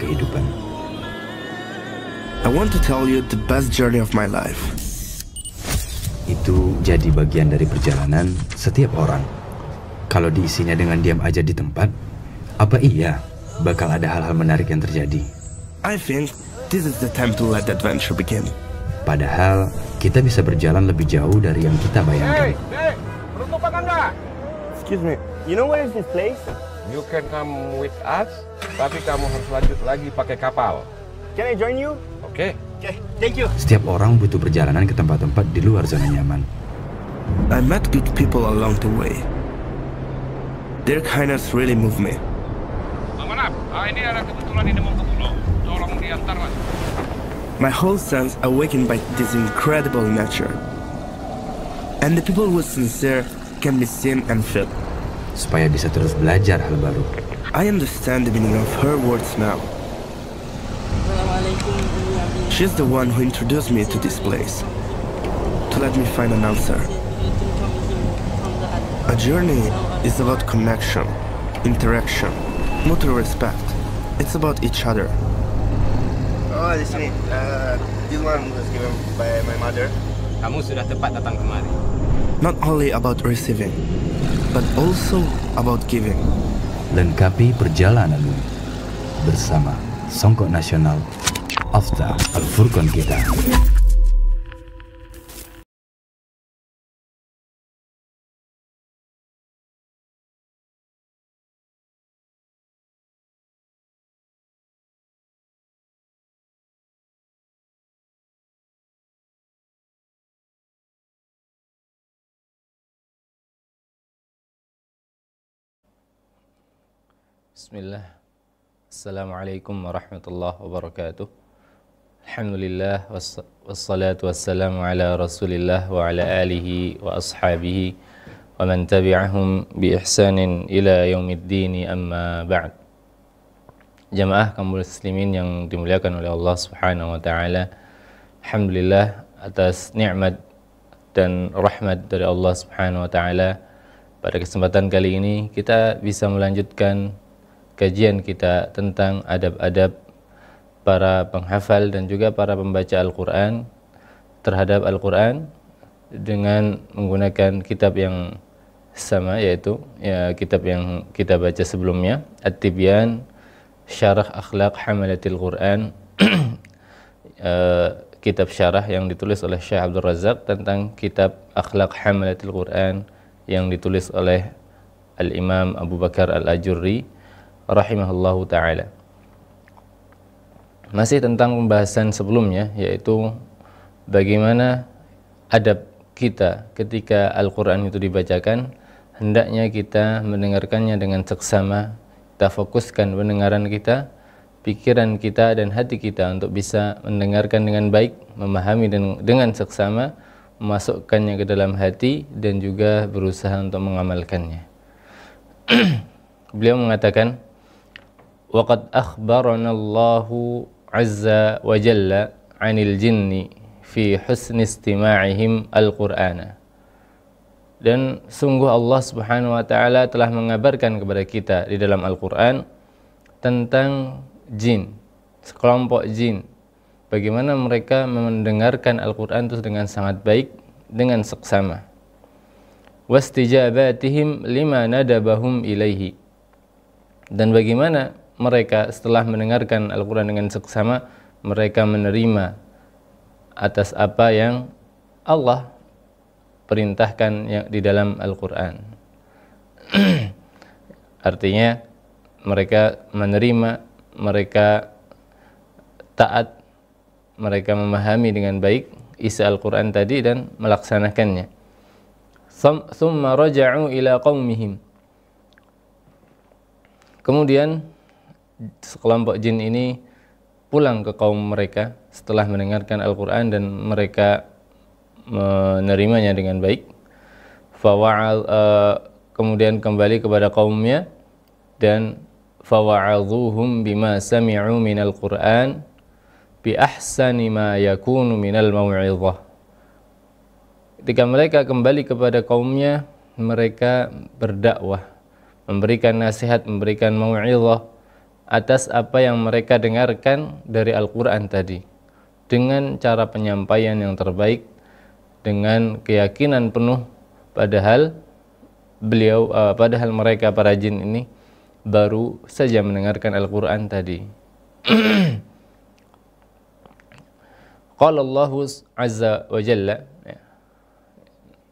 kehidupan. I want to tell you the best journey of my life. Itu jadi bagian dari perjalanan setiap orang. Kalau diisinya dengan diam aja di tempat, apa iya bakal ada hal-hal menarik yang terjadi? I think this is the time to let the adventure begin. Padahal kita bisa berjalan lebih jauh dari yang kita bayangkan. Hey, beruntung apa enggak? Excuse me, you know where is this place? You can come with us, tapi kamu harus lanjut lagi pakai kapal. Can I join you? Oke? Okay, thank you. Setiap orang butuh perjalanan ke tempat-tempat di luar zona nyaman. I met good people along the way. Their kindness really moved me. Manap, ini ada kebetulan ini mau ke pulau. Tolong diantar, Mas. My whole sense awakened by this incredible nature. And the people who are sincere can be seen and felt. Supaya bisa terus belajar hal baru. I understand the meaning of her words now. She's the one who introduced me to this place, to let me find an answer. A journey is about connection, interaction, mutual respect. It's about each other. Oh, di sini. This one was given by my mother. Kamu sudah tepat datang kemari. Not only about receiving, but also about giving. Lengkapi perjalananmu bersama Songkok Nasional Afta Al-Furqan kita. Bismillah. Assalamualaikum warahmatullahi wabarakatuh. Alhamdulillah wassalatu wassalamu ala Rasulillah wa ala alihi wa ashabihi wa man tabi'ahum bi ihsanin ila yaumiddin, amma ba'd. Jamaah kaum muslimin yang dimuliakan oleh Allah Subhanahu wa taala. Alhamdulillah atas nikmat dan rahmat dari Allah Subhanahu wa taala. Pada kesempatan kali ini kita bisa melanjutkan kajian kita tentang adab-adab para penghafal dan juga para pembaca Al-Quran terhadap Al-Quran dengan menggunakan kitab yang sama, yaitu kitab yang kita baca sebelumnya, At-Tibyan Syarah Akhlaq Hamalatil Quran, kitab syarah yang ditulis oleh Syekh Abdul Razak tentang kitab Akhlaq Hamalatil Quran yang ditulis oleh Al-Imam Abu Bakar Al-Ajurri rahimahullahu ta'ala. Masih tentang pembahasan sebelumnya, yaitu bagaimana adab kita ketika Al-Quran itu dibacakan. Hendaknya kita mendengarkannya dengan seksama, kita fokuskan pendengaran kita, pikiran kita dan hati kita untuk bisa mendengarkan dengan baik, memahami dengan seksama, memasukkannya ke dalam hati dan juga berusaha untuk mengamalkannya. Beliau mengatakan, وَقَدْ أَخْبَرَنَا اللَّهُ عَزَّ وَجَلَّ عَنِ الْجِنِّ فِي حُسْنِ اسْتِمَاعِهِمْ الْقُرْآنَ. Dan sungguh Allah Subhanahu wa taala telah mengabarkan kepada kita di dalam Al-Qur'an tentang jin, sekelompok jin, bagaimana mereka mendengarkan Al-Qur'an itu dengan sangat baik, dengan seksama. وَاسْتِجَابَاتِهِمْ لِمَا نَدَبَهُمْ إِلَيْهِ. Dan bagaimana mereka setelah mendengarkan Al-Quran dengan seksama, mereka menerima atas apa yang Allah perintahkan yang di dalam Al-Quran. Artinya mereka menerima, mereka taat, mereka memahami dengan baik isi Al-Quran tadi dan melaksanakannya. Thumma raja'u ila qaumihim. Kemudian sekelompok jin ini pulang ke kaum mereka setelah mendengarkan Al-Quran dan mereka menerimanya dengan baik. Kemudian kembali kepada kaumnya dan fawa'adhuhum bima sami'u minal Qur'an bi ahsani ma yakunu minal mau'izah. Ketika mereka kembali kepada kaumnya, mereka berdakwah, memberikan nasihat, memberikan mau'izah atas apa yang mereka dengarkan dari Al-Quran tadi, dengan cara penyampaian yang terbaik, dengan keyakinan penuh, padahal mereka para jin ini baru saja mendengarkan Al-Quran tadi. Qala Allah Azza wa Jalla.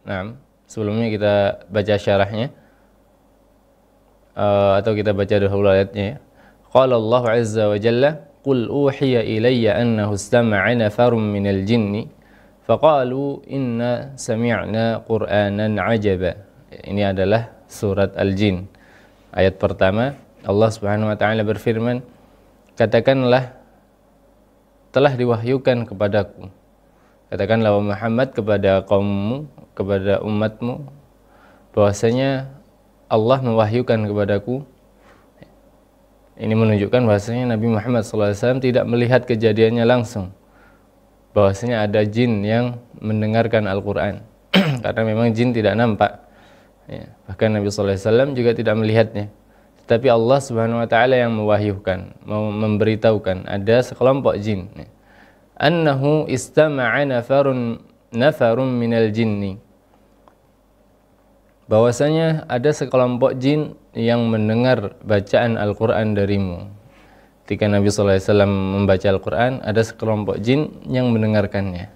Nah, sebelumnya kita baca syarahnya, atau kita baca dahulu ayatnya ya. Qala Allah Azza wa Jalla, qul uhiya ilayya annahu istama'a nafarun minal jinni faqalu inna sami'na qur'anan ajaba. Ini adalah surat Al-Jin. Ayat pertama, Allah Subhanahu wa taala berfirman, katakanlah telah diwahyukan kepadaku. Katakanlah wahai Muhammad kepada kaummu, kepada umatmu, bahwasanya Allah mewahyukan kepadaku. Ini menunjukkan bahwasanya Nabi Muhammad SAW tidak melihat kejadiannya langsung, bahwasanya ada jin yang mendengarkan Al-Quran. Karena memang jin tidak nampak ya. Bahkan Nabi SAW juga tidak melihatnya, tapi Allah Subhanahu wa taala yang mewahyukan, memberitahukan ada sekelompok jin. Annahu istama'a nafarun minal jinni. Bahwasanya ada sekelompok jin yang mendengar bacaan Al-Qur'an darimu. Ketika Nabi SAW membaca Al-Qur'an, ada sekelompok jin yang mendengarkannya.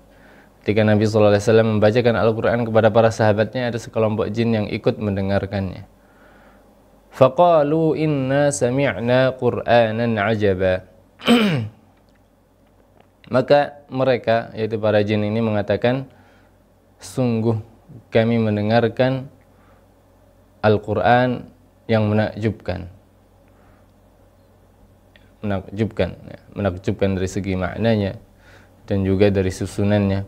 Ketika Nabi SAW membacakan Al-Qur'an kepada para sahabatnya, ada sekelompok jin yang ikut mendengarkannya. Faqalu inna sami'na qur'anan ajaba. Maka mereka, yaitu para jin ini mengatakan, sungguh kami mendengarkan Al-Quran yang menakjubkan. Menakjubkan dari segi maknanya dan juga dari susunannya,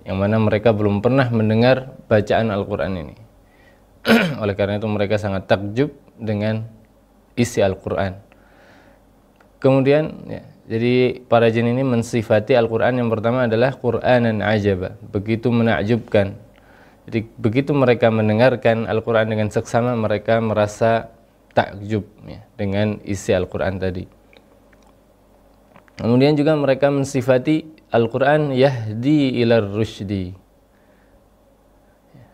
yang mana mereka belum pernah mendengar bacaan Al-Quran ini. Oleh karena itu mereka sangat takjub dengan isi Al-Quran. Kemudian ya, jadi para jin ini mensifati Al-Quran yang pertama adalah Qur'anan ajaba, begitu menakjubkan. Jadi begitu mereka mendengarkan Al-Quran dengan seksama, mereka merasa takjub ya, dengan isi Al-Quran tadi. Kemudian juga mereka mensifati Al-Quran yahdi ilar rusydi.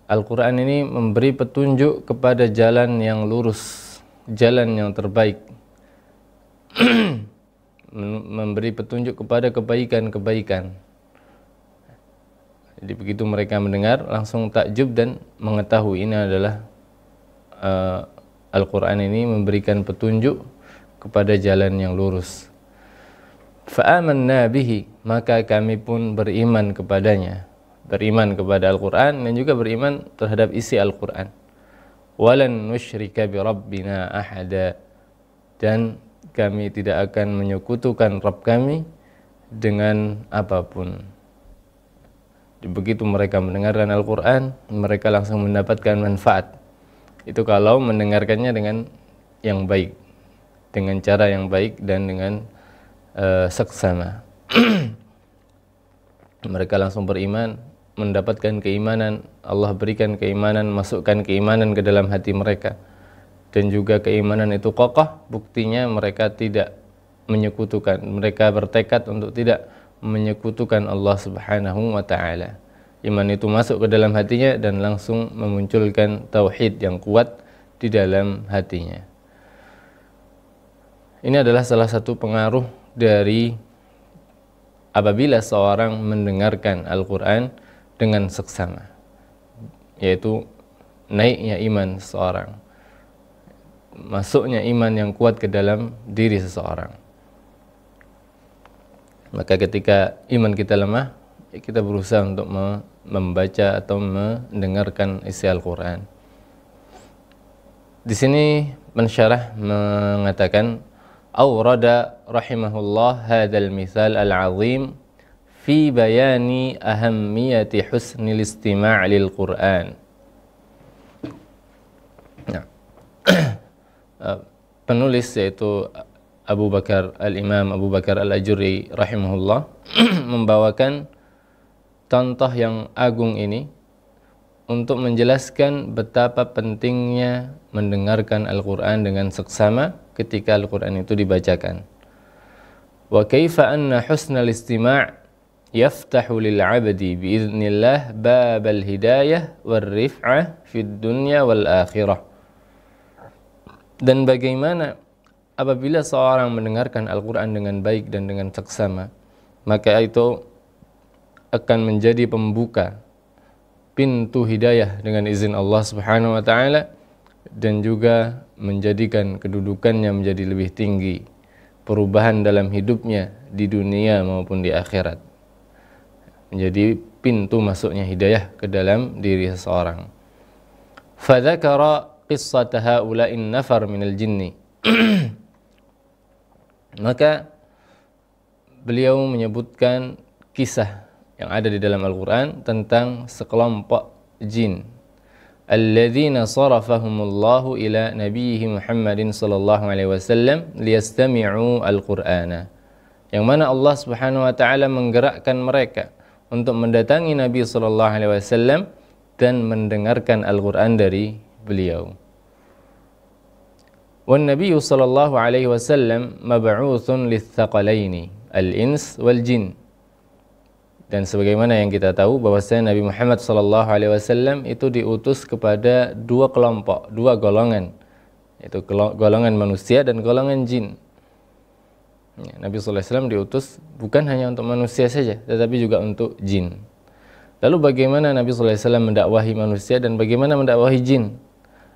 Al-Quran ini memberi petunjuk kepada jalan yang lurus, jalan yang terbaik. Memberi petunjuk kepada kebaikan-kebaikan. Jadi begitu mereka mendengar, langsung takjub dan mengetahui ini adalah Al-Quran ini memberikan petunjuk kepada jalan yang lurus. Fa'amanna bihi, maka kami pun beriman kepadanya, beriman kepada Al-Quran dan juga beriman terhadap isi Al-Quran. Walan nusyrika bi rabbina ahada, dan kami tidak akan menyekutukan Rabb kami dengan apapun. Begitu mereka mendengarkan Al-Quran, mereka langsung mendapatkan manfaat. Itu kalau mendengarkannya dengan yang baik, dengan cara yang baik dan dengan seksama. Mereka langsung beriman, mendapatkan keimanan. Allah berikan keimanan, masukkan keimanan ke dalam hati mereka. Dan juga keimanan itu kokoh, buktinya mereka tidak menyekutukan. Mereka bertekad untuk tidak menyekutukan Allah Subhanahu wa ta'ala. Iman itu masuk ke dalam hatinya dan langsung memunculkan tauhid yang kuat di dalam hatinya. Ini adalah salah satu pengaruh dari apabila seorang mendengarkan Al-Quran dengan seksama, yaitu naiknya iman seseorang, masuknya iman yang kuat ke dalam diri seseorang. Maka ketika iman kita lemah, kita berusaha untuk membaca atau mendengarkan isi Al-Quran. Di sini pensyarah mengatakan, awrada rahimahullah hadzal mithal al-azim fi bayani ahammiyati husnil istima' lil Qur'an. Nah, penulis yaitu Al-Imam Abu Bakar Al-Ajurri rahimahullah membawakan contoh yang agung ini untuk menjelaskan betapa pentingnya mendengarkan Al-Quran dengan seksama ketika Al-Quran itu dibacakan. Wa kaifa anna husnal istima' yaftahu lil 'abdi biiznillah babal hidayah war rif'ah fid dunya wal akhirah. Dan bagaimana apabila seorang mendengarkan Al-Quran dengan baik dan dengan seksama, maka itu akan menjadi pembuka pintu hidayah dengan izin Allah Subhanahu wa taala, dan juga menjadikan kedudukannya menjadi lebih tinggi, perubahan dalam hidupnya di dunia maupun di akhirat, menjadi pintu masuknya hidayah ke dalam diri seseorang. Fadzakara qissata haula'in nafar minal jinni. Maka beliau menyebutkan kisah yang ada di dalam Al-Quran tentang sekelompok jin, alladzina sarafahumullahu ila nabiyhi Muhammadin sallallahu alaihi wasallam liyastami'u al-Qur'ana, yang mana Allah Subhanahu wa taala menggerakkan mereka untuk mendatangi Nabi sallallahu alaihi wasallam dan mendengarkan Al-Quran dari beliau. Wan Nabi sallallahu alaihi wasallam mab'utsun litsaqalaini al-ins wal jin. Dan sebagaimana yang kita tahu bahwasanya Nabi Muhammad sallallahu alaihi wasallam itu diutus kepada dua kelompok, dua golongan, yaitu golongan manusia dan golongan jin. Nabi sallallahu alaihi wasallam diutus bukan hanya untuk manusia saja, tetapi juga untuk jin. Lalu bagaimana Nabi sallallahu alaihi wasallam mendakwahi manusia dan bagaimana mendakwahi jin?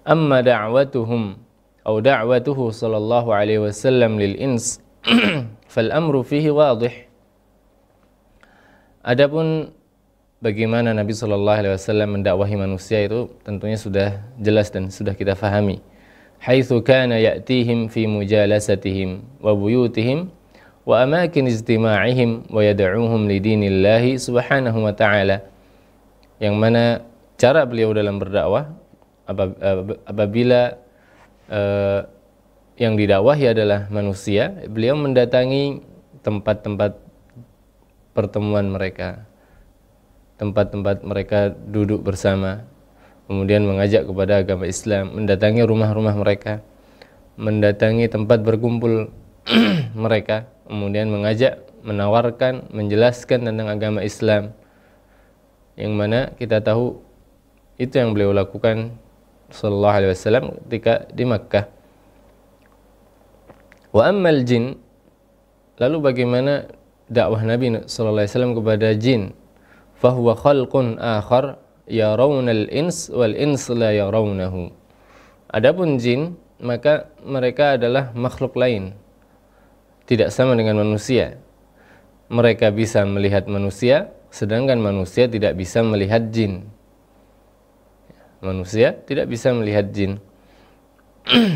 Amma da'watuhum atau da'watuhu sallallahu alaihi wasallam lil ins fal amru fihi wadih. Adapun bagaimana Nabi sallallahu alaihi wasallam mendakwahi manusia itu tentunya sudah jelas dan sudah kita fahami. Haitsu kana ya'tihim fi mujalasatihim wa buyutihim wa amakin istima'ihim wa yad'uhum li dinillahi subhanahu wa ta'ala. Yang mana cara beliau dalam berdakwah apabila yang didakwahi adalah manusia, beliau mendatangi tempat-tempat pertemuan mereka, tempat-tempat mereka duduk bersama, kemudian mengajak kepada agama Islam, mendatangi rumah-rumah mereka, mendatangi tempat berkumpul mereka, kemudian mengajak, menawarkan, menjelaskan tentang agama Islam, yang mana kita tahu itu yang beliau lakukan sallallahu alaihi wasallam ketika di Makkah. Wa ammal jin, lalu bagaimana dakwah Nabi sallallahu alaihi wasallam kepada jin? Fahuwa khalqun akhar yarawnal ins wal ins la yarawnahu. Adapun jin, maka mereka adalah makhluk lain, tidak sama dengan manusia. Mereka bisa melihat manusia, sedangkan manusia tidak bisa melihat jin. Manusia tidak bisa melihat jin.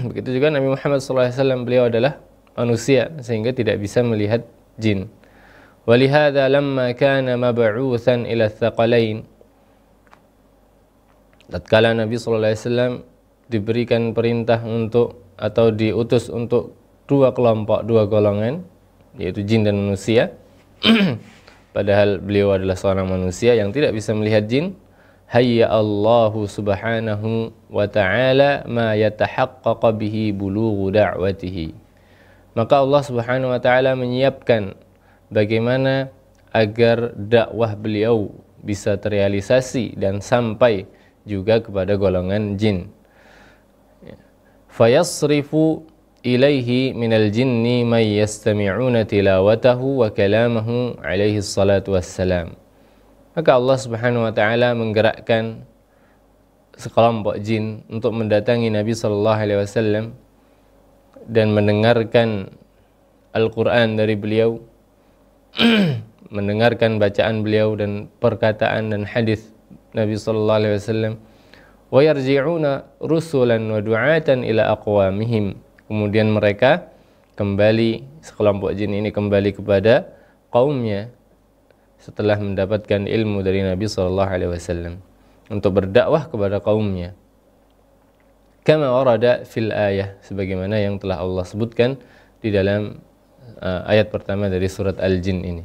Begitu juga Nabi Muhammad SAW, beliau adalah manusia sehingga tidak bisa melihat jin. Walihada lamma kana mab'utsan ila tsaqalain, tatkala Nabi SAW diberikan perintah untuk atau diutus untuk dua kelompok, dua golongan, yaitu jin dan manusia, padahal beliau adalah seorang manusia yang tidak bisa melihat jin, hayya Allahu subhanahu wa ta'ala ma yatahaqqaqa bihi bulughu da'watihi. Maka Allah subhanahu wa ta'ala menyiapkan bagaimana agar dakwah beliau bisa terrealisasi dan sampai juga kepada golongan jin. Fayasrifu ilaihi minal jinni may yastami'una tilawatahu wa kalamahu alaihi salatu wassalam. Maka Allah Subhanahu wa taala menggerakkan sekelompok jin untuk mendatangi Nabi sallallahu alaihi wasallam dan mendengarkan Al-Qur'an dari beliau, mendengarkan bacaan beliau dan perkataan dan hadis Nabi sallallahu alaihi wasallam. Wa yarji'una rusulan wa du'atan ila aqwamihim. Kemudian mereka kembali, sekelompok jin ini kembali kepada kaumnya setelah mendapatkan ilmu dari Nabi sallallahu alaihi wasallam untuk berdakwah kepada kaumnya. Kama warada fil ayah, sebagaimana yang telah Allah sebutkan di dalam ayat pertama dari surat Al-Jin ini.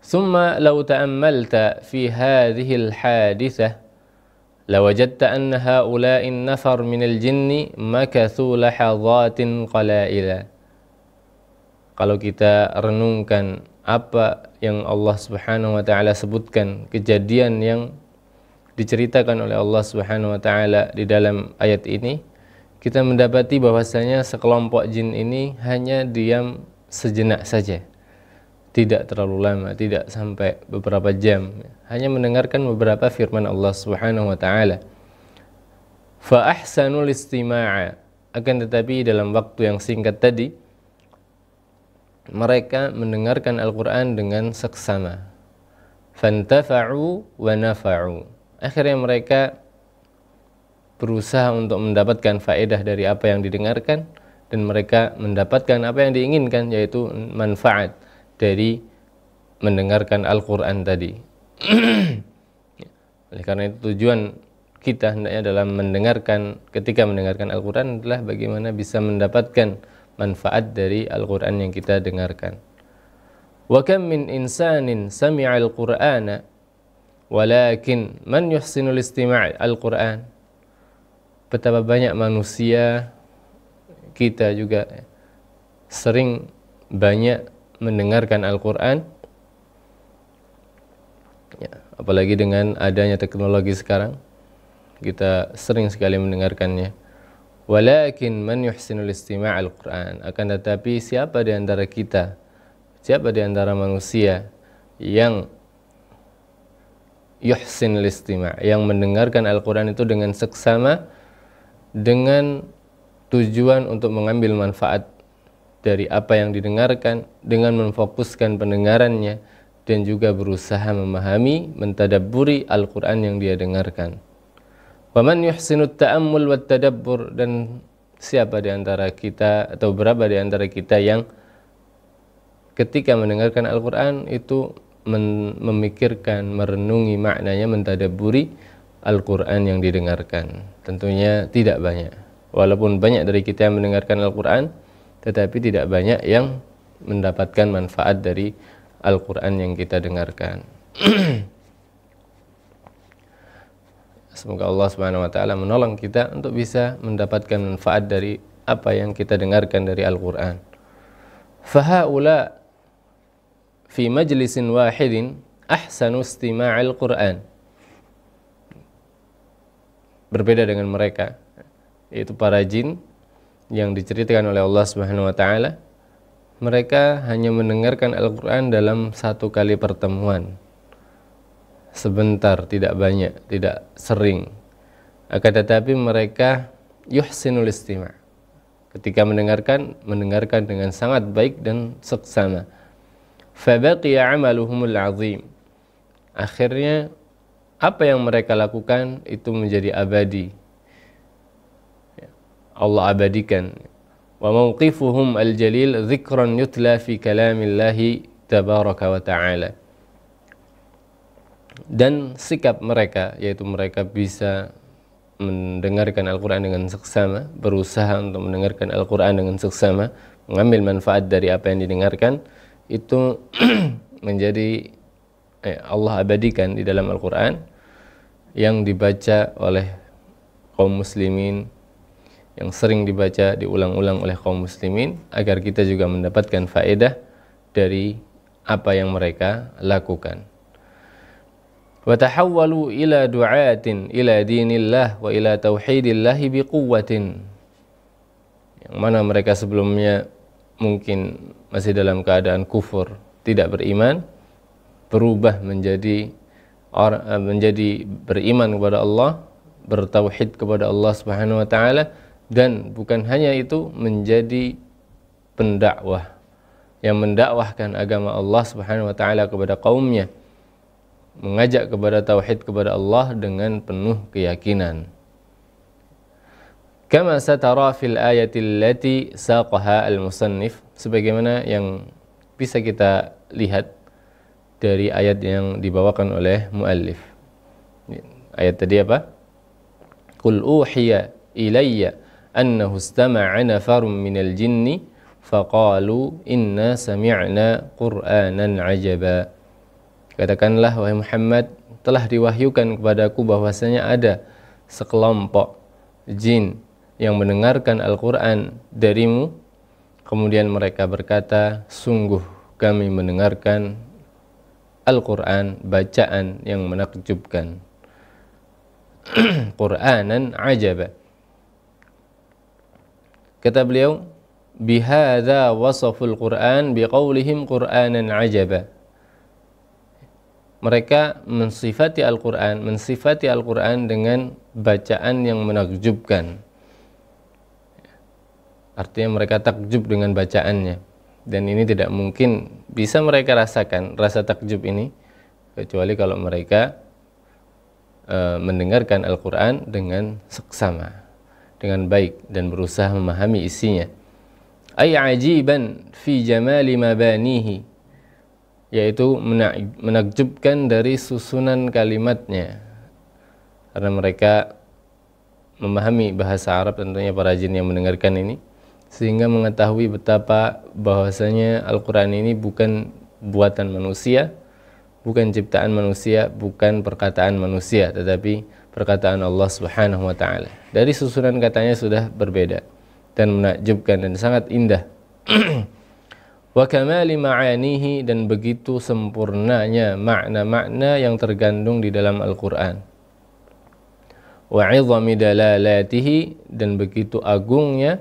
Summa law ta'ammalta fi hadhihi al-hadithah lawajadta anna haula'in nafar minal jinni makathu lahadhatin qalaila. Kalau kita renungkan apa yang Allah Subhanahu wa taala sebutkan, kejadian yang diceritakan oleh Allah Subhanahu wa taala di dalam ayat ini, kita mendapati bahwasanya sekelompok jin ini hanya diam sejenak saja. Tidak terlalu lama, tidak sampai beberapa jam, hanya mendengarkan beberapa firman Allah Subhanahu wa taala. Fa ahsanul istima'a, akan tetapi dalam waktu yang singkat tadi mereka mendengarkan Al-Qur'an dengan seksama. Fantafa'u wa nafa'u. Akhirnya mereka berusaha untuk mendapatkan faedah dari apa yang didengarkan, dan mereka mendapatkan apa yang diinginkan, yaitu manfaat dari mendengarkan Al-Quran tadi. Oleh karena itu tujuan kita hendaknya dalam ketika mendengarkan Al-Quran adalah bagaimana bisa mendapatkan manfaat dari Al-Quran yang kita dengarkan. Wa kam min insanin sami'al Qur'ana walakin man yuhsinul istima' al-Quran. Betapa banyak manusia, kita juga sering banyak mendengarkan Al-Quran, ya, apalagi dengan adanya teknologi sekarang, kita sering sekali mendengarkannya. Walakin man yuhsinul istima' al-Quran, akan tetapi siapa di antara kita, siapa di antara manusia yang yuhsinul istima', yang mendengarkan Al-Quran itu dengan seksama, dengan tujuan untuk mengambil manfaat dari apa yang didengarkan, dengan memfokuskan pendengarannya, dan juga berusaha memahami, mentadabburi Al-Quran yang dia dengarkan. Wa man yuhsinut ta'ammul wat tadabbur, dan siapa di antara kita atau berapa di antara kita yang ketika mendengarkan Al-Quran itu memikirkan, merenungi maknanya, mentadabburi Al-Quran yang didengarkan. Tentunya tidak banyak. Walaupun banyak dari kita yang mendengarkan Al-Quran, tetapi tidak banyak yang mendapatkan manfaat dari Al-Quran yang kita dengarkan. Semoga Allah Subhanahu wa taala menolong kita untuk bisa mendapatkan manfaat dari apa yang kita dengarkan dari Al-Quran. Fahaula fi majlisin wahidin ahsanu istima'il Quran. Berbeda dengan mereka, yaitu para jin yang diceritakan oleh Allah Subhanahu wa taala. Mereka hanya mendengarkan Al-Quran dalam satu kali pertemuan, sebentar, tidak banyak, tidak sering. Akan tetapi mereka yuhsinul istima', ketika mendengarkan dengan sangat baik dan seksama. Fabaqiya amaluhumul azim, akhirnya apa yang mereka lakukan itu menjadi abadi, Allah abadikan. Wa mawqifuhum al-jalil dzikran yutla fi kalamillahi tabaraka wa ta'ala. Dan sikap mereka, yaitu mereka bisa mendengarkan Al-Quran dengan seksama, berusaha untuk mendengarkan Al-Quran dengan seksama, mengambil manfaat dari apa yang didengarkan, itu menjadi Allah abadikan di dalam Al-Quran yang dibaca oleh kaum muslimin, yang sering dibaca, diulang-ulang oleh kaum muslimin, agar kita juga mendapatkan faedah dari apa yang mereka lakukan. Wa tahawwalu ila du'atin ila dinillah wa ila tauhidillah biquwwatin, yang mana mereka sebelumnya mungkin masih dalam keadaan kufur, tidak beriman, berubah menjadi beriman kepada Allah, bertauhid kepada Allah Subhanahu wa taala, dan bukan hanya itu, menjadi pendakwah yang mendakwahkan agama Allah Subhanahu wa taala kepada kaumnya, mengajak kepada tauhid kepada Allah dengan penuh keyakinan. Kama satara fil ayati allati saqaha al-musannif, sebagaimana yang bisa kita lihat dari ayat yang dibawakan oleh muallif. Ayat tadi apa? Qul uhiya ilayya annahu istama'a nafarun minal jinni faqalu inna sami'na qur'anan ajaba. Katakanlah wahai Muhammad, telah diwahyukan kepadaku bahwasanya ada sekelompok jin yang mendengarkan Al-Quran darimu, kemudian mereka berkata, sungguh kami mendengarkan Al-Quran, bacaan yang menakjubkan. Qur'anan ajaba. Kata beliau, bihadza wasaful Qur'an biqaulihim Qur'anan ajaba. Mereka mensifati Al-Quran dengan bacaan yang menakjubkan. Artinya mereka takjub dengan bacaannya. Dan ini tidak mungkin bisa mereka rasakan rasa takjub ini kecuali kalau mereka mendengarkan Al-Quran dengan seksama, dengan baik dan berusaha memahami isinya. Ay ajiban fi jamali mabanihi, yaitu menakjubkan dari susunan kalimatnya, karena mereka memahami bahasa Arab tentunya para jin yang mendengarkan ini, sehingga mengetahui betapa bahwasanya Al-Quran ini bukan buatan manusia, bukan ciptaan manusia, bukan perkataan manusia, tetapi perkataan Allah Subhanahu wa ta'ala. Dari susunan katanya sudah berbeda dan menakjubkan dan sangat indah. Wa kamali ma'anihi, dan begitu sempurnanya makna-makna yang tergandung di dalam Al-Quran. Wa 'idhami dalalatihi, dan begitu agungnya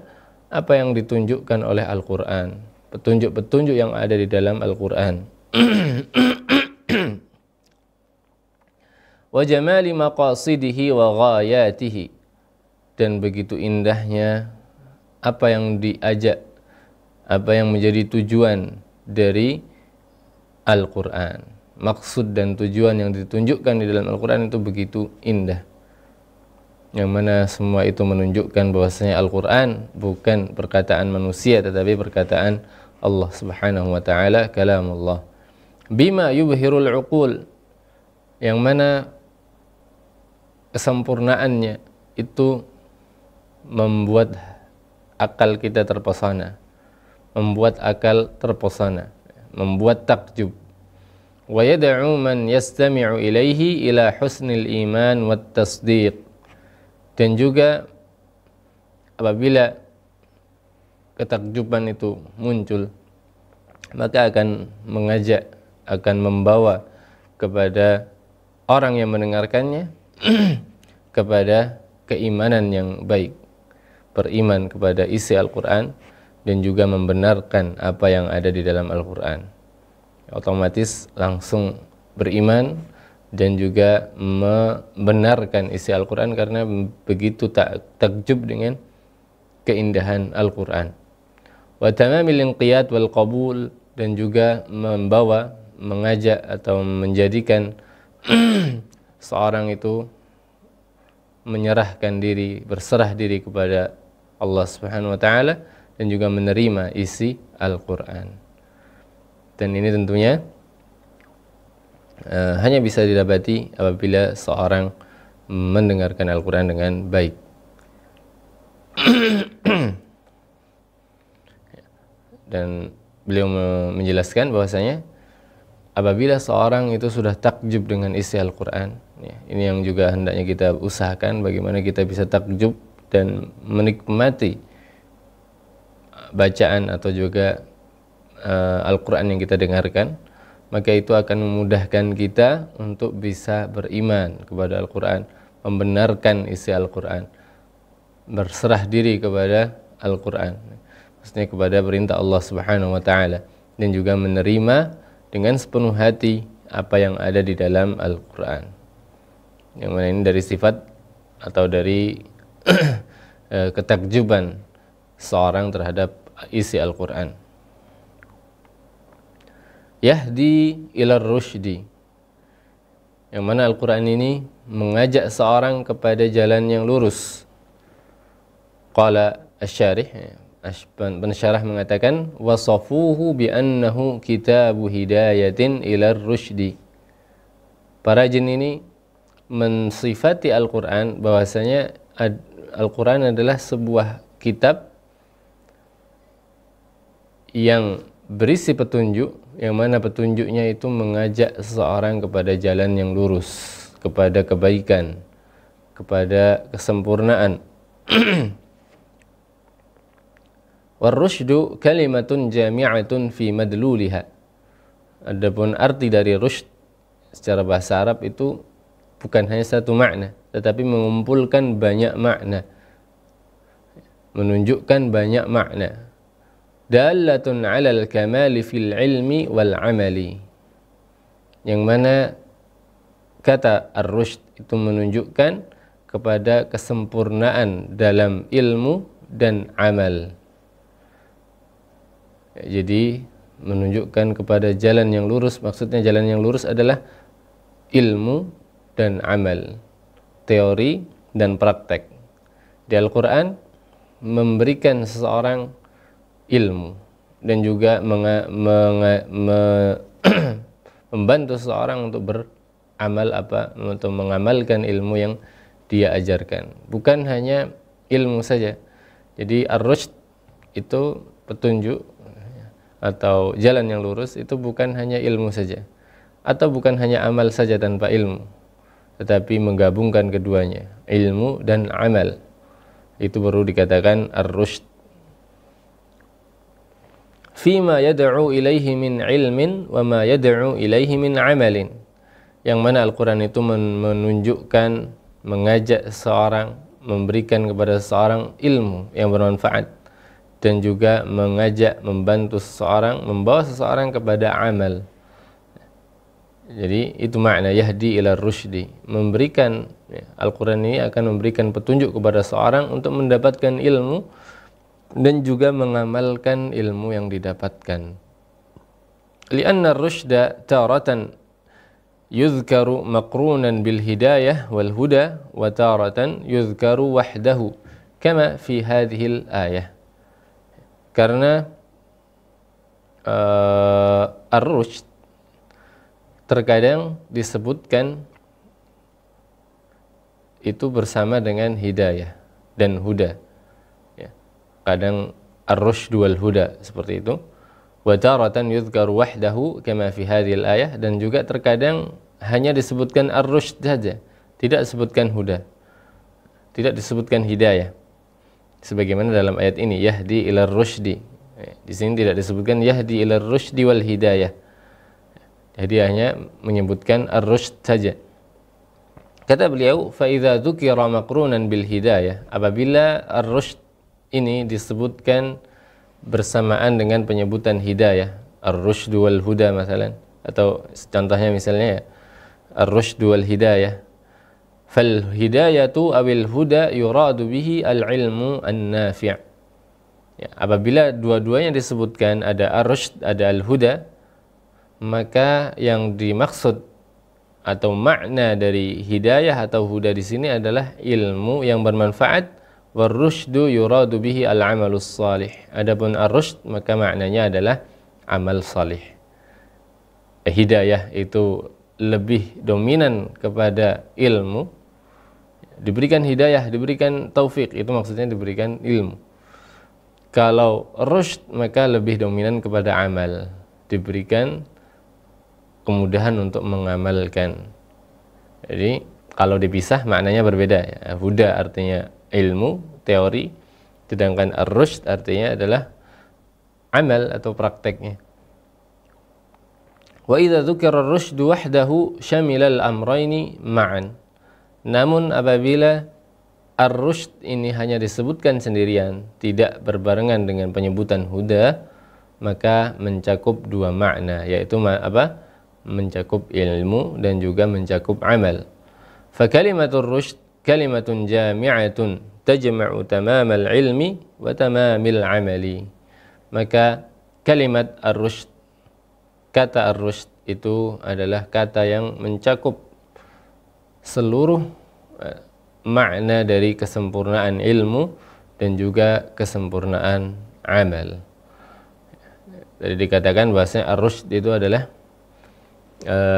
apa yang ditunjukkan oleh Al-Quran, petunjuk-petunjuk yang ada di dalam Al-Quran. Wa jamali maqasidihi wa ghayatihi, dan begitu indahnya apa yang diajak, apa yang menjadi tujuan dari Al-Quran. Maksud dan tujuan yang ditunjukkan di dalam Al-Quran itu begitu indah, yang mana semua itu menunjukkan bahwasanya Al-Quran bukan perkataan manusia tetapi perkataan Allah Subhanahu wa ta'ala, kalamullah. Bima yubhirul uqul, yang mana kesempurnaannya itu membuat akal kita terpesona, membuat akal terpesona, membuat takjub. Wa yad'u man yastami'u ilaihi ila husnil iman wat tasdiq, dan juga apabila ketakjuban itu muncul, maka akan mengajak, akan membawa kepada orang yang mendengarkannya kepada keimanan yang baik, beriman kepada isi Al-Quran dan juga membenarkan apa yang ada di dalam Al-Quran. Otomatis langsung beriman dan juga membenarkan isi Al-Quran karena begitu takjub dengan keindahan Al-Quran. Wa tamamil inqiyad wal qabul, dan juga membawa, mengajak atau menjadikan seorang itu menyerahkan diri, berserah diri kepada Allah Subhanahu wa ta'ala dan juga menerima isi Al-Quran. Dan ini tentunya hanya bisa didapati apabila seorang mendengarkan Al-Quran dengan baik. Dan beliau menjelaskan bahwasanya apabila seorang itu sudah takjub dengan isi Al-Quran, ya, ini yang juga hendaknya kita usahakan, bagaimana kita bisa takjub dan menikmati bacaan atau juga Al-Quran yang kita dengarkan, maka itu akan memudahkan kita untuk bisa beriman kepada Al-Quran, membenarkan isi Al-Quran, berserah diri kepada Al-Quran, maksudnya kepada perintah Allah Subhanahu wa ta'ala, dan juga menerima dengan sepenuh hati apa yang ada di dalam Al-Quran. Yang mana ini dari sifat atau dari ketakjuban seorang terhadap isi Al-Quran. Yahdi ilar rusydi, yang mana Al-Quran ini mengajak seorang kepada jalan yang lurus. Qala asy-syarih, pensyarah mengatakan, wasafuhu bi annahu kitabu hidayatin ilar rusydi. Para jin ini mensifati Al-Quran bahwasanya Al-Quran adalah sebuah kitab yang berisi petunjuk, yang mana petunjuknya itu mengajak seseorang kepada jalan yang lurus, kepada kebaikan, kepada kesempurnaan. Warusydu kalimatun jami'atun fi madluliha. Adapun arti dari rusyd secara bahasa Arab itu bukan hanya satu makna, tetapi mengumpulkan banyak makna, menunjukkan banyak makna. Dalatun 'alal kamali fil ilmi wal 'amali. Yang mana kata ar-rusyd itu menunjukkan kepada kesempurnaan dalam ilmu dan amal. Jadi menunjukkan kepada jalan yang lurus, maksudnya jalan yang lurus adalah ilmu dan amal, teori dan praktek. Di Al-Quran memberikan seseorang ilmu dan juga membantu seseorang untuk beramal untuk mengamalkan ilmu yang dia ajarkan. Bukan hanya ilmu saja. Jadi ar-rusyd itu petunjuk atau jalan yang lurus itu bukan hanya ilmu saja, atau bukan hanya amal saja tanpa ilmu, tetapi menggabungkan keduanya, ilmu dan amal. Itu baru dikatakan ar-rusyd. Fima yad'u ilaihi min ilmin wa ma yad'u ilaihi min amalin. Yang mana Al-Quran itu menunjukkan, mengajak seseorang, memberikan kepada seseorang ilmu yang bermanfaat, dan juga mengajak, membantu seseorang, membawa seseorang kepada amal. Jadi itu makna yahdi ila rusydi. Memberikan, Al-Quran ini akan memberikan petunjuk kepada seseorang untuk mendapatkan ilmu dan juga mengamalkan ilmu yang didapatkan. Lianna ar-rusyda taratan yuzkaru maqrunan bil hidayah wal huda wa taratan yuzkaru wahdahu kama fi hadhil ayah. Karena ar-rusyd terkadang disebutkan itu bersama dengan hidayah dan huda. Ya. Kadang ar-rusyd wal huda seperti itu. Wa taratan yuzkaru wahdahu kama fi hadhil ayah, dan juga terkadang hanya disebutkan ar-rusyd saja, tidak disebutkan huda, tidak disebutkan hidayah. Sebagaimana dalam ayat ini yahdi ila rusydi. Di sini tidak disebutkan yahdi ila rusydi wal hidayah. Jadi hanya menyebutkan ar-rusyd saja. Kata beliau, fa idza dzukira maqrunan bil hidayah, apabila ar-rusyd ini disebutkan bersamaan dengan penyebutan hidayah, ar-rusyd wal huda misalnya, atau contohnya misalnya ar-rusyd wal hidayah, fal hidayatu awil huda yuradu bihi al-ilmu an-nafi'. Ya, apabila dua-duanya disebutkan, ada ar-rusyd, ada al-huda, maka yang dimaksud atau makna dari hidayah atau huda di sini adalah ilmu yang bermanfaat. Warusydu yuradu bihi al-amalus salih. Adapun ar-rusyd maka maknanya adalah amal salih. Hidayah itu lebih dominan kepada ilmu. Diberikan hidayah, diberikan taufik, itu maksudnya diberikan ilmu. Kalau rusyd maka lebih dominan kepada amal, diberikan kemudahan untuk mengamalkan. Jadi kalau dipisah maknanya berbeda ya. Huda artinya ilmu, teori, sedangkan ar-rusyd artinya adalah amal atau prakteknya. Wa idza dzukira ar-rusydu wahdahu syamila al-amrayni ma'an. Namun apabila ar-rusyd ini hanya disebutkan sendirian, tidak berbarengan dengan penyebutan huda, maka mencakup dua makna, yaitu apa? Mencakup ilmu dan juga mencakup amal. Fa kalimatur rusyd kalimatun jami'atun tajma'u tamamal ilmi wa tamamil amali. Maka kalimat ar-rusyd, kata ar-rusyd itu adalah kata yang mencakup seluruh makna dari kesempurnaan ilmu dan juga kesempurnaan amal. Jadi dikatakan bahwasanya ar-rusyd itu adalah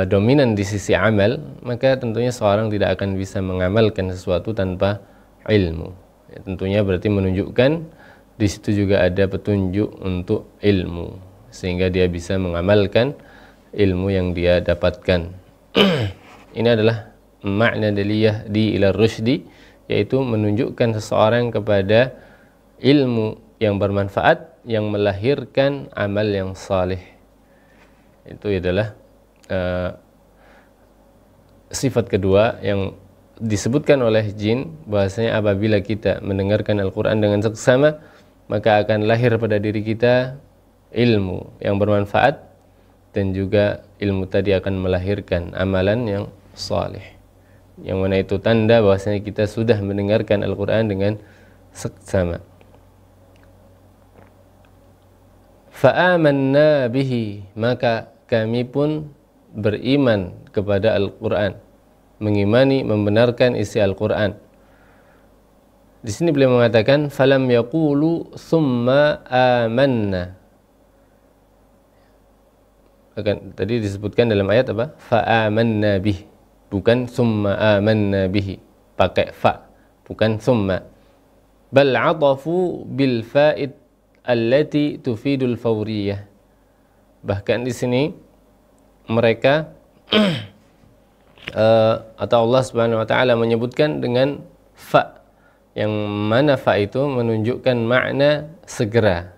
dominan di sisi amal, maka tentunya seorang tidak akan bisa mengamalkan sesuatu tanpa ilmu. Ya, tentunya berarti menunjukkan di situ juga ada petunjuk untuk ilmu, sehingga dia bisa mengamalkan ilmu yang dia dapatkan. Ini adalah makna daliyah di ila rusydi, yaitu menunjukkan seseorang kepada ilmu yang bermanfaat yang melahirkan amal yang saleh. Itu adalah sifat kedua yang disebutkan oleh jin, bahwasanya apabila kita mendengarkan Al-Quran dengan seksama, maka akan lahir pada diri kita ilmu yang bermanfaat, dan juga ilmu tadi akan melahirkan amalan yang saleh, yang mana itu tanda bahwasanya kita sudah mendengarkan Al-Quran dengan seksama. Fa'amanna bihi, maka kami pun beriman kepada Al-Quran, mengimani, membenarkan isi Al-Quran. Di sini beliau mengatakan falam yaqulu summa amanna. Tadi disebutkan dalam ayat apa? Fa'amanna bih, bukan summa amanna bihi, pakai fa, bukan summa. Bal 'atafu bil fa'id allati tufidul fawriyah. Bahkan di sini mereka atau Allah Subhanahu wa taala menyebutkan dengan fa, yang mana fa itu menunjukkan makna segera.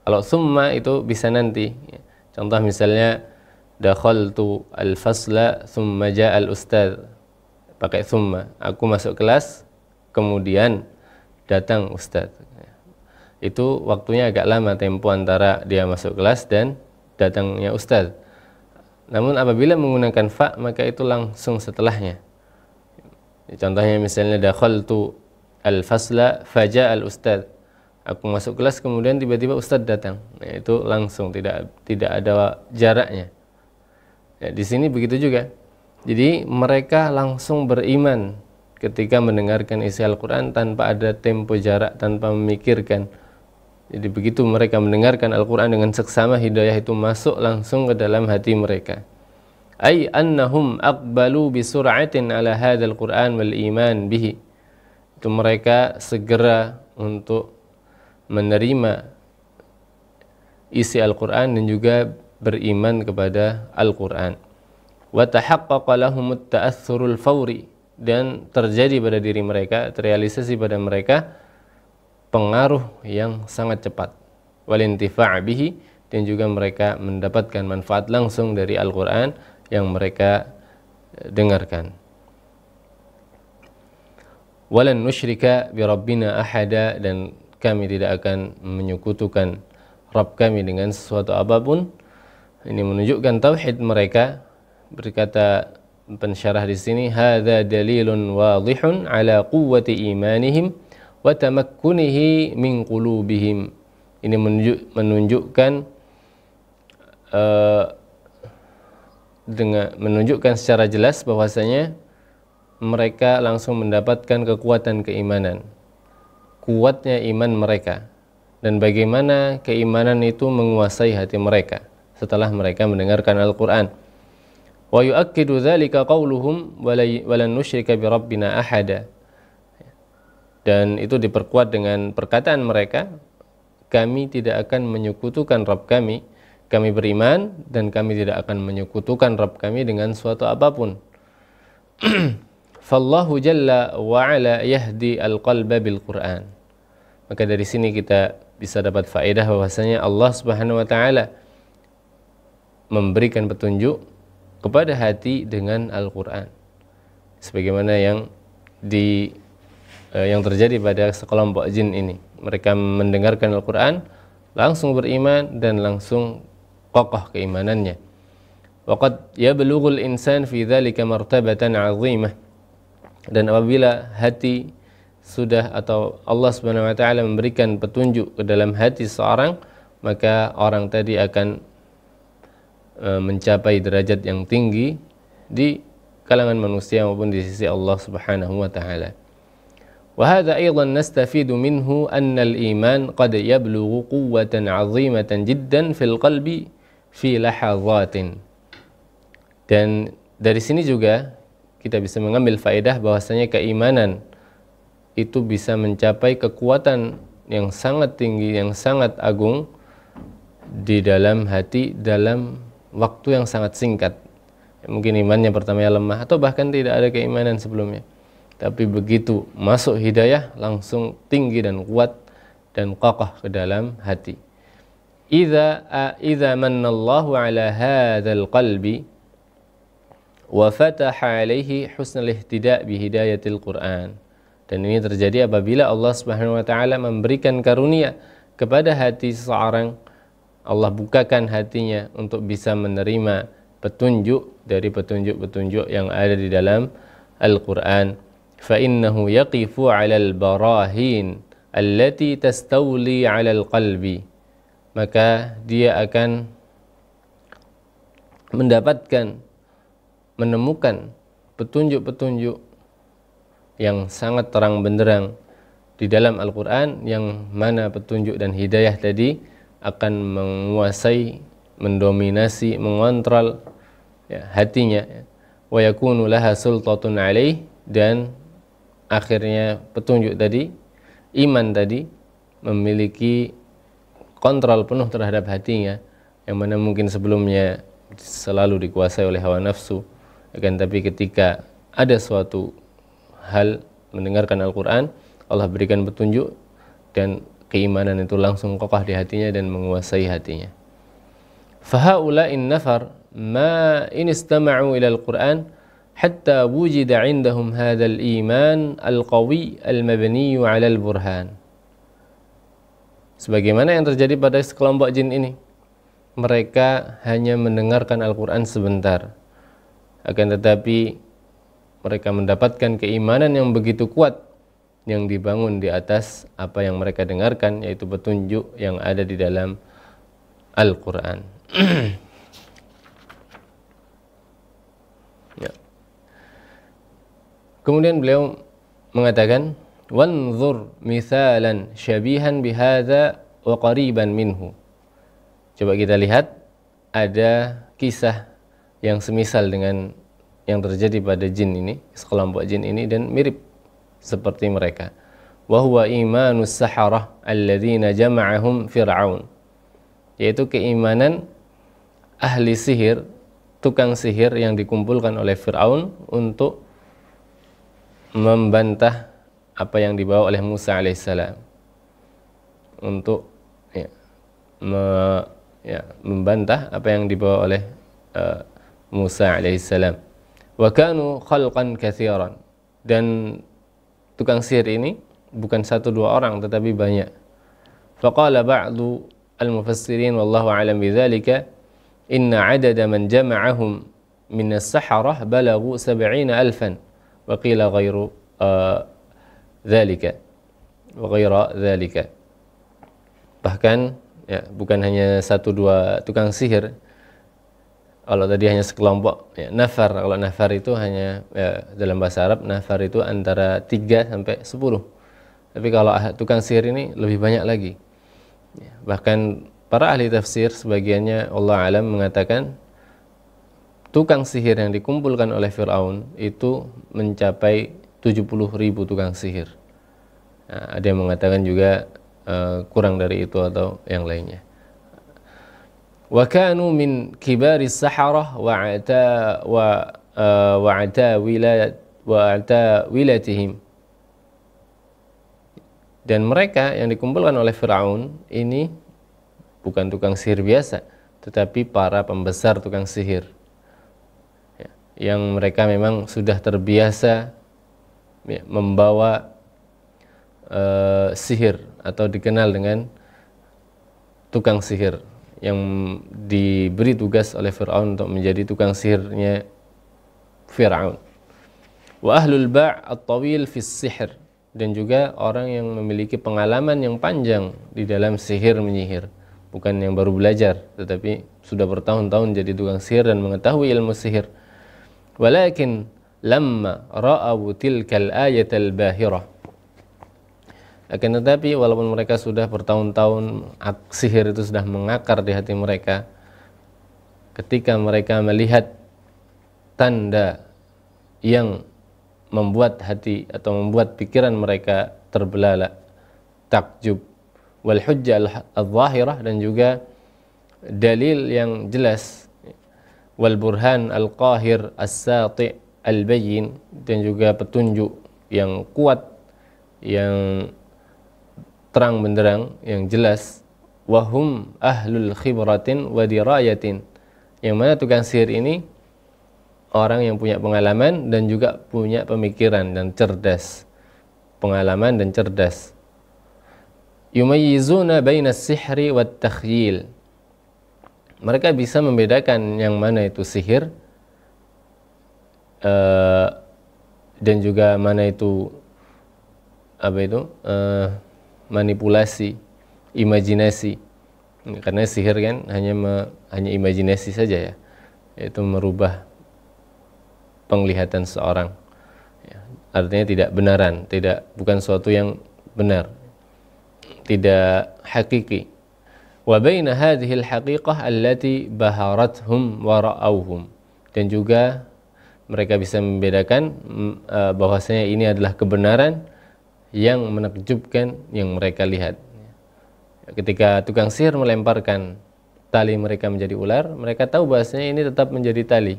Kalau summa itu bisa nanti. Contoh misalnya dakhaltu al-fasla thumma jaa al-ustadz, pakai summa. Aku masuk kelas kemudian datang ustadz. Itu waktunya agak lama, tempo antara dia masuk kelas dan datangnya ustadz. Namun apabila menggunakan fa, maka itu langsung setelahnya. Contohnya misalnya dakhaltu al-fasla faja al-ustadz. Aku masuk kelas kemudian tiba-tiba ustadz datang. Nah, itu langsung, tidak ada jaraknya. Ya, di sini begitu juga. Jadi mereka langsung beriman ketika mendengarkan isi Al-Quran tanpa ada tempo jarak, tanpa memikirkan. Jadi begitu mereka mendengarkan Al-Quran dengan seksama, hidayah itu masuk langsung ke dalam hati mereka. Ay annahum aqbalu bisur'atin ala hadzal Qur'an wal iman bihi. Itu mereka segera untuk menerima isi Al-Quran dan juga beriman kepada Al-Quran. Wa tahaqqaqa lahumut ta'athurul fawri, dan terjadi pada diri mereka, terrealisasi pada mereka pengaruh yang sangat cepat, walintifa' bihi, dan juga mereka mendapatkan manfaat langsung dari Al-Quran yang mereka dengarkan. Walan nusyrika bi rabbina ahada, dan kami tidak akan menyekutukan Rabb kami dengan sesuatu apapun. Ini menunjukkan tauhid mereka. Berkata pensyarah di sini, hadza dalilun wadihun ala quwwati imanihim wa tamakkunihi min qulubihim. Ini menunjukkan menunjukkan secara jelas bahwasanya mereka langsung mendapatkan kekuatan keimanan, kuatnya iman mereka, dan bagaimana keimanan itu menguasai hati mereka setelah mereka mendengarkan Al-Quran. Wa yu'akkidu dzalika qauluhum walan nusyrika bi rabbina ahada. Dan itu diperkuat dengan perkataan mereka, kami tidak akan menyekutukan Rabb kami, kami beriman dan kami tidak akan menyekutukan Rabb kami dengan suatu apapun. Fallahu jalla wa ala yahdi al-qalba bil Qur'an. Maka dari sini kita bisa dapat faedah bahwasanya Allah Subhanahu wa taala memberikan petunjuk kepada hati dengan Al-Qur'an. Sebagaimana yang terjadi pada sekelompok jin ini. Mereka mendengarkan Al-Quran, langsung beriman dan langsung kokoh keimanannya. Waqad yablughul insan fi dzalika martabatan 'azimah. Dan apabila hati sudah, atau Allah Subhanahu wa taala memberikan petunjuk ke dalam hati seorang, maka orang tadi akan mencapai derajat yang tinggi di kalangan manusia maupun di sisi Allah Subhanahu wa taala. وهذا أيضا نستفيد منه أن الإيمان قد يبلغ قوة عظيمة جدا في القلب في لحظات. Dan dari sini juga kita bisa mengambil faedah bahwasanya keimanan itu bisa mencapai kekuatan yang sangat tinggi, yang sangat agung di dalam hati dalam waktu yang sangat singkat. Mungkin imannya pertamanya lemah atau bahkan tidak ada keimanan sebelumnya. Tapi begitu masuk hidayah langsung tinggi dan kuat dan kokoh ke dalam hati. Idza manallahu ala hadzal qalbi wa fataha alaihi husnul ihtida' bi hidayatil Qur'an. Dan ini terjadi apabila Allah Subhanahu wa taala memberikan karunia kepada hati seseorang, Allah bukakan hatinya untuk bisa menerima petunjuk dari petunjuk-petunjuk yang ada di dalam Al-Qur'an. Fa innahu yaqifu 'alal barahin allati tastawli 'alal qalbi. Maka dia akan menemukan petunjuk-petunjuk yang sangat terang benderang di dalam Al-Qur'an, yang mana petunjuk dan hidayah tadi akan menguasai, mendominasi, mengontrol hatinya. Wa yakunu laha sultatun alaih, dan akhirnya petunjuk tadi, iman tadi memiliki kontrol penuh terhadap hatinya, yang mana mungkin sebelumnya selalu dikuasai oleh hawa nafsu. Akan tapi ketika ada suatu hal mendengarkan Al-Qur'an, Allah berikan petunjuk dan keimanan itu langsung kokoh di hatinya dan menguasai hatinya. Fahaula'in nafar ma in istama'u ila al-Qur'an hatta wujida 'indahum hadzal iman al-qawi al-mabni 'ala al-burhan. Sebagaimana yang terjadi pada sekelompok jin ini, mereka hanya mendengarkan Al-Qur'an sebentar, akan tetapi mereka mendapatkan keimanan yang begitu kuat yang dibangun di atas apa yang mereka dengarkan, yaitu petunjuk yang ada di dalam Al-Qur'an. Ya. Kemudian beliau mengatakan, wanzur mithalan syabihan bihadza wa qariban minhu. Coba kita lihat, ada kisah yang semisal dengan yang terjadi pada jin ini, sekelompok jin ini, dan mirip seperti mereka. Wa huwa imanus saharah alladzina jama'ahum fir'aun, yaitu keimanan ahli sihir, tukang sihir yang dikumpulkan oleh Fir'aun untuk membantah apa yang dibawa oleh Musa alaihissalam, untuk membantah apa yang dibawa oleh Musa alaihissalam. Wa kanu khalqan katsiran, dan tukang sihir ini bukan satu dua orang tetapi banyak. Faqala ba'du al-mufassirin wallahu a'lam bidzalika inna 'adada man jama'ahum min as-saharah balaghu 70,000 wa qila ghairu dzalika wa ghaira dzalika. Bahkan ya, bukan hanya satu dua tukang sihir. Kalau tadi hanya sekelompok, ya, nafar. Kalau nafar itu hanya, ya, dalam bahasa Arab nafar itu antara 3 sampai 10. Tapi kalau tukang sihir ini lebih banyak lagi. Ya, bahkan para ahli tafsir sebagiannya Allah alam mengatakan tukang sihir yang dikumpulkan oleh Fir'aun itu mencapai 70.000 tukang sihir. Nah, ada yang mengatakan juga kurang dari itu atau yang lainnya. Wa kanu min kibari saharah wa wilatihim. Dan mereka yang dikumpulkan oleh Fir'aun ini bukan tukang sihir biasa, tetapi para pembesar tukang sihir, ya, yang mereka memang sudah terbiasa, ya, membawa sihir atau dikenal dengan tukang sihir, yang diberi tugas oleh Fir'aun untuk menjadi tukang sihirnya Fir'aun. Wa ahlul ba' at-tawil fi sihr, dan juga orang yang memiliki pengalaman yang panjang di dalam sihir menyihir, bukan yang baru belajar tetapi sudah bertahun-tahun jadi tukang sihir dan mengetahui ilmu sihir. Walakin lamma ra'aw tilkal ayatal bahirah, akan tetapi walaupun mereka sudah bertahun-tahun, sihir itu sudah mengakar di hati mereka, ketika mereka melihat tanda yang membuat hati atau membuat pikiran mereka terbelalak, takjub, wal hujjah al-zahirah, dan juga dalil yang jelas, wal burhan al-qahir as-sati' al-bayyin, dan juga petunjuk yang kuat, yang terang benderang, yang jelas. Wahum ahlul khibratin wa dirayatin, yang mana tukang sihir ini orang yang punya pengalaman dan juga punya pemikiran dan cerdas, pengalaman dan cerdas. Yumayyizuna bainas sihri wat takhyil, mereka bisa membedakan yang mana itu sihir dan juga mana itu manipulasi, imajinasi. Karena sihir kan hanya imajinasi saja ya, yaitu merubah penglihatan seorang. Ya, artinya tidak benaran, bukan suatu yang benar, tidak hakiki. Wa baina hadhihi al-haqiqah allati baharathum wa ra'awhum, dan juga mereka bisa membedakan bahwasanya ini adalah kebenaran yang menakjubkan yang mereka lihat. Ketika tukang sihir melemparkan tali mereka menjadi ular, mereka tahu bahwasanya ini tetap menjadi tali,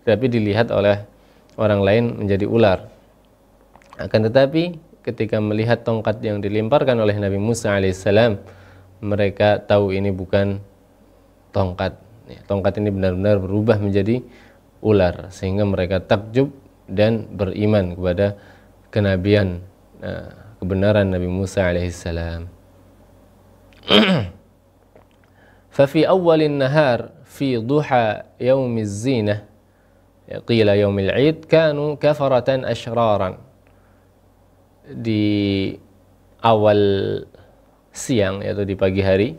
tapi dilihat oleh orang lain menjadi ular. Akan tetapi ketika melihat tongkat yang dilemparkan oleh Nabi Musa alaihissalam, mereka tahu ini bukan tongkat. Tongkat ini benar-benar berubah menjadi ular, sehingga mereka takjub dan beriman kepada kenabian, kebenaran Nabi Musa alaihissalam. Fafi awalin nahar fi duha yaumiz zinah qila yaumil 'id kanu kafaratan ashraran. Di awal siang, yaitu di pagi hari,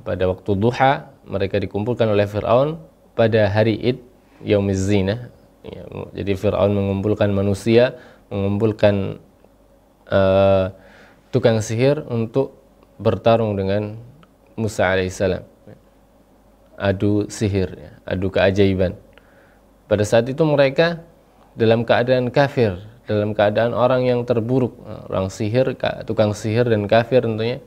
pada waktu duha, mereka dikumpulkan oleh Fir'aun pada hari Id, yaumiz zinah. Jadi Fir'aun mengumpulkan manusia, mengumpulkan tukang sihir untuk bertarung dengan Musa alaihissalam, adu sihir, adu keajaiban. Pada saat itu mereka dalam keadaan kafir, dalam keadaan orang yang terburuk, orang sihir, tukang sihir dan kafir tentunya,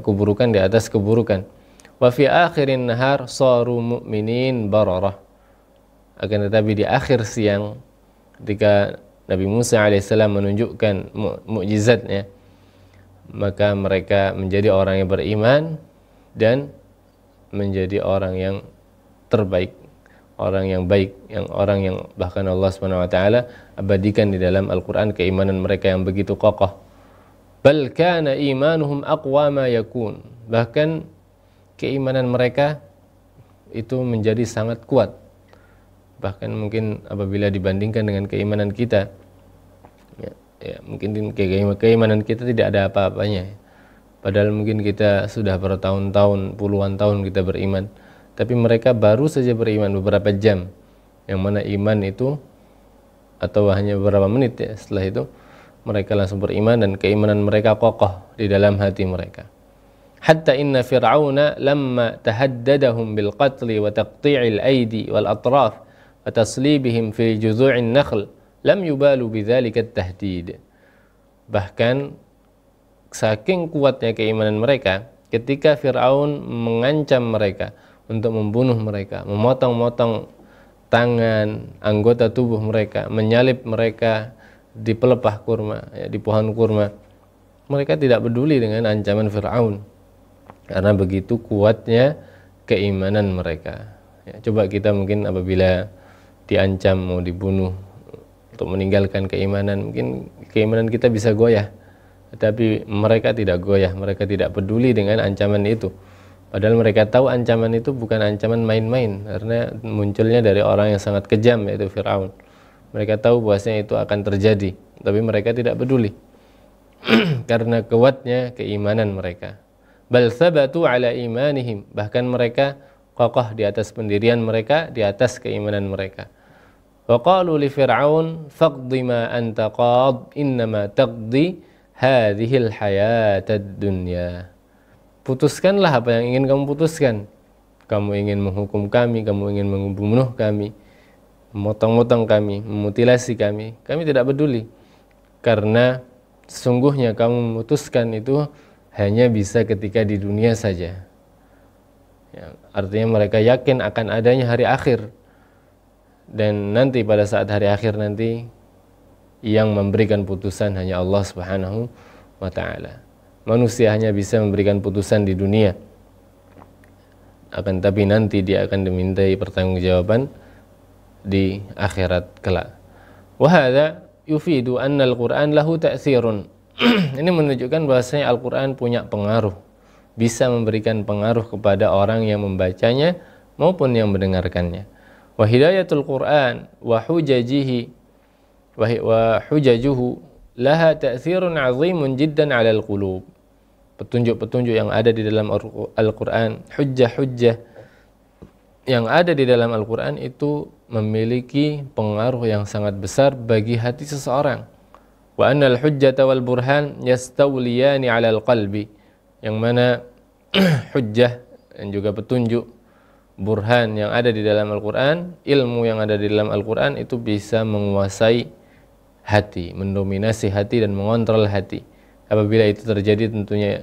keburukan di atas keburukan. Wa fi akhirin nahar saru mu'minin bararah. Akan tetapi di akhir siang, ketika Nabi Musa alaihissalam menunjukkan mukjizatnya, maka mereka menjadi orang yang beriman dan menjadi orang yang terbaik, orang yang baik, orang yang bahkan Allah SWT abadikan di dalam Al-Quran keimanan mereka yang begitu kokoh. Bal kana imanuhum aqwa ma yakun, bahkan keimanan mereka itu menjadi sangat kuat, bahkan mungkin apabila dibandingkan dengan keimanan kita, mungkin keimanan kita tidak ada apa-apanya, padahal mungkin kita sudah bertahun-tahun, puluhan tahun kita beriman, tapi mereka baru saja beriman beberapa jam, yang mana iman itu, atau hanya beberapa menit ya, setelah itu mereka langsung beriman dan keimanan mereka kokoh di dalam hati mereka. Hatta inna fir'auna lamma tahaddadahum bil qatli wa taqti'il aidi wal atraf wa taslibihim fi juzu'in nakhl lam yubalu bidzalika at-tahdid. Bahkan saking kuatnya keimanan mereka, ketika Fir'aun mengancam mereka untuk membunuh mereka, memotong-motong tangan, anggota tubuh mereka, menyalip mereka di pelepah kurma, di pohon kurma, mereka tidak peduli dengan ancaman Fir'aun, karena begitu kuatnya keimanan mereka. Coba kita mungkin apabila diancam mau dibunuh untuk meninggalkan keimanan, mungkin keimanan kita bisa goyah, tetapi mereka tidak goyah, mereka tidak peduli dengan ancaman itu. Padahal mereka tahu ancaman itu bukan ancaman main-main, karena munculnya dari orang yang sangat kejam, yaitu Fir'aun. Mereka tahu bahwasanya itu akan terjadi, tapi mereka tidak peduli karena kuatnya keimanan mereka. Bal thabatu ala imanihim, bahkan mereka kokoh di atas pendirian mereka, di atas keimanan mereka. Wa qalu li fir'aun faqdi ma anta qad innama taqdi hadhil hayatad dunya. Putuskanlah apa yang ingin kamu putuskan. Kamu ingin menghukum kami, kamu ingin membunuh kami, memotong-motong kami, memutilasi kami tidak peduli, karena sesungguhnya kamu memutuskan itu hanya bisa ketika di dunia saja. Ya, artinya mereka yakin akan adanya hari akhir, dan nanti pada saat hari akhir nanti yang memberikan putusan hanya Allah Subhanahu wa ta'ala. Manusia hanya bisa memberikan putusan di dunia, akan tapi nanti dia akan dimintai pertanggungjawaban di akhirat kelak. Wa hadza yufidu anna al-Qur'an lahu ta'tsirun. Ini menunjukkan bahwasanya Al-Qur'an punya pengaruh, bisa memberikan pengaruh kepada orang yang membacanya maupun yang mendengarkannya. Wa hidayatul Qur'an wa hujajihi wa hujajuhu laha ta'tsirun 'azimun jiddan 'ala al-qulub. Petunjuk-petunjuk yang ada di dalam Al-Qur'an, hujjah-hujjah yang ada di dalam Al-Qur'an itu memiliki pengaruh yang sangat besar bagi hati seseorang. Wa annal hujjata wal burhan yastawliyani 'ala al-qalbi, yang mana hujjah dan juga petunjuk, burhan yang ada di dalam Al-Qur'an, ilmu yang ada di dalam Al-Qur'an itu bisa menguasai hati, mendominasi hati dan mengontrol hati. Apabila itu terjadi tentunya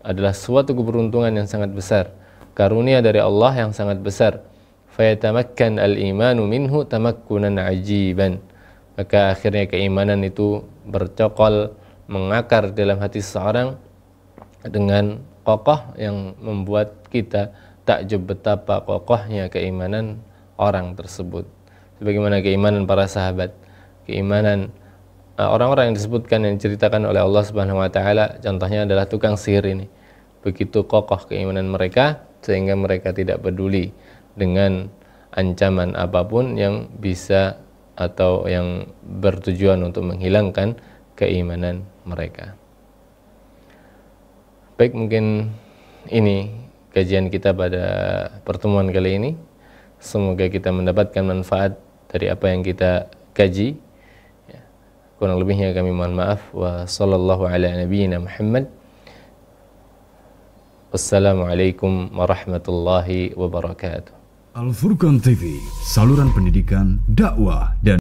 adalah suatu keberuntungan yang sangat besar, karunia dari Allah yang sangat besar. Fayatamakkan al-imanu minhu tamakkunan ajiban. Maka akhirnya keimanan itu bercokol, mengakar dalam hati seseorang dengan kokoh yang membuat kita takjub betapa kokohnya keimanan orang tersebut. Sebagaimana keimanan para sahabat, keimanan orang-orang yang disebutkan, yang diceritakan oleh Allah Subhanahu wa taala, contohnya adalah tukang sihir ini. Begitu kokoh keimanan mereka sehingga mereka tidak peduli dengan ancaman apapun yang bisa atau yang bertujuan untuk menghilangkan keimanan mereka. Baik, mungkin ini kajian kita pada pertemuan kali ini. Semoga kita mendapatkan manfaat dari apa yang kita kaji. Kurang lebihnya kami mohon maaf. Wa sallallahu ala nabiyyina Muhammad. Wassalamualaikum warahmatullahi wabarakatuh. Al Furqan TV, saluran pendidikan, dakwah dan